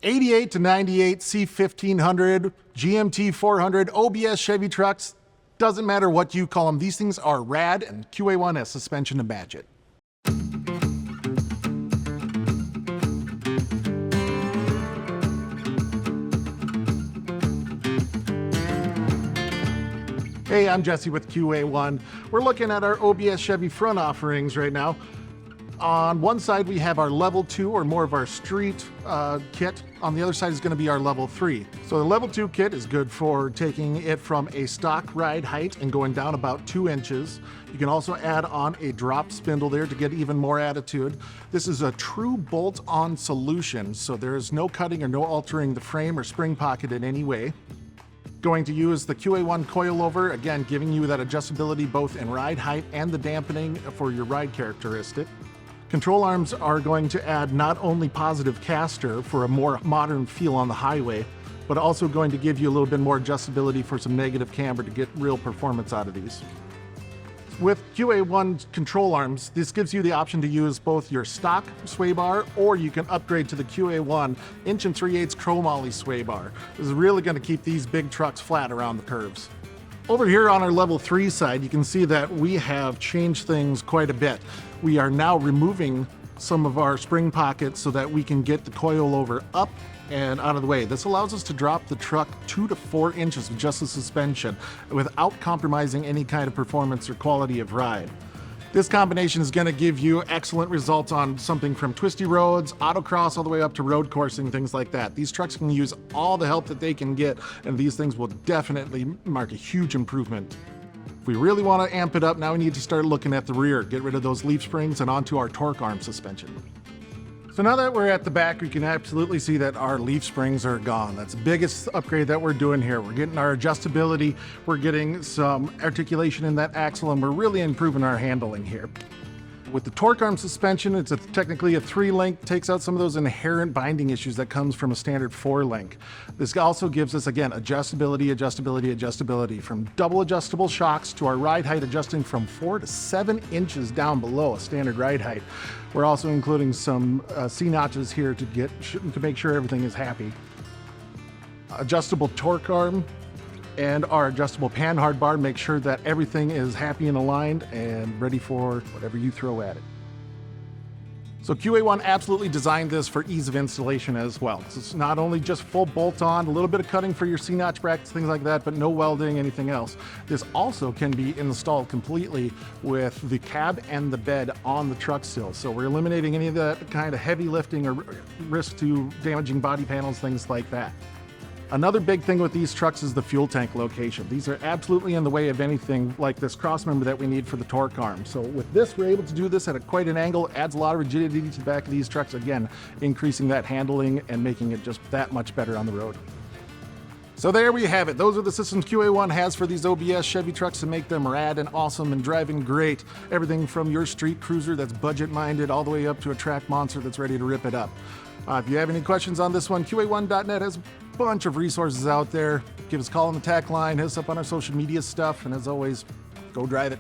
88 to 98 C1500, GMT 400, OBS Chevy trucks, doesn't matter what you call them, these things are rad, and QA1 has suspension to match it. Hey, I'm Jesse with QA1. We're looking at our OBS Chevy front offerings right now. On one side, we have our level 2 or more of our street kit. On the other side is going to be our level 3. So the level 2 kit is good for taking it from a stock ride height and going down about 2 inches. You can also add on a drop spindle there to get even more attitude. This is a true bolt-on solution, so there is no cutting or no altering the frame or spring pocket in any way. Going to use the QA1 coil-over, again giving you that adjustability both in ride height and the dampening for your ride characteristic. Control arms are going to add not only positive caster for a more modern feel on the highway, but also going to give you a little bit more adjustability for some negative camber to get real performance out of these. With QA1 control arms, this gives you the option to use both your stock sway bar, or you can upgrade to the QA1 inch and 3/8 chromoly sway bar. This is really going to keep these big trucks flat around the curves. Over here on our level 3 side, you can see that we have changed things quite a bit. We are now removing some of our spring pockets so that we can get the coil-over up and out of the way. This allows us to drop the truck 2 to 4 inches with just the suspension without compromising any kind of performance or quality of ride. This combination is going to give you excellent results on something from twisty roads, autocross, all the way up to road coursing, things like that. These trucks can use all the help that they can get, and these things will definitely mark a huge improvement. If we really want to amp it up, now we need to start looking at the rear, get rid of those leaf springs and onto our torque arm suspension. So now that we're at the back, we can absolutely see that our leaf springs are gone. That's the biggest upgrade that we're doing here. We're getting our adjustability, we're getting some articulation in that axle, and we're really improving our handling here. With the torque arm suspension, it's technically a 3-link, takes out some of those inherent binding issues that comes from a standard 4-link. This also gives us, again, adjustability, adjustability, adjustability, from double adjustable shocks to our ride height adjusting from 4 to 7 inches down below a standard ride height. We're also including some C-notches here to make sure everything is happy. Adjustable torque arm and our adjustable panhard bar make sure that everything is happy and aligned and ready for whatever you throw at it. So QA1 absolutely designed this for ease of installation as well. So it's not only just full bolt-on, a little bit of cutting for your C-notch brackets, things like that, but no welding, anything else. This also can be installed completely with the cab and the bed on the truck still. So we're eliminating any of that kind of heavy lifting or risk to damaging body panels, things like that. Another big thing with these trucks is the fuel tank location. These are absolutely in the way of anything like this crossmember that we need for the torque arm. So with this, we're able to do this at quite an angle, adds a lot of rigidity to the back of these trucks, again, increasing that handling and making it just that much better on the road. So there we have it. Those are the systems QA1 has for these OBS Chevy trucks to make them rad and awesome and driving great. Everything from your street cruiser that's budget-minded all the way up to a track monster that's ready to rip it up. If you have any questions on this one, QA1.net has a bunch of resources out there. Give us a call on the tech line, hit us up on our social media stuff, and as always, go drive it.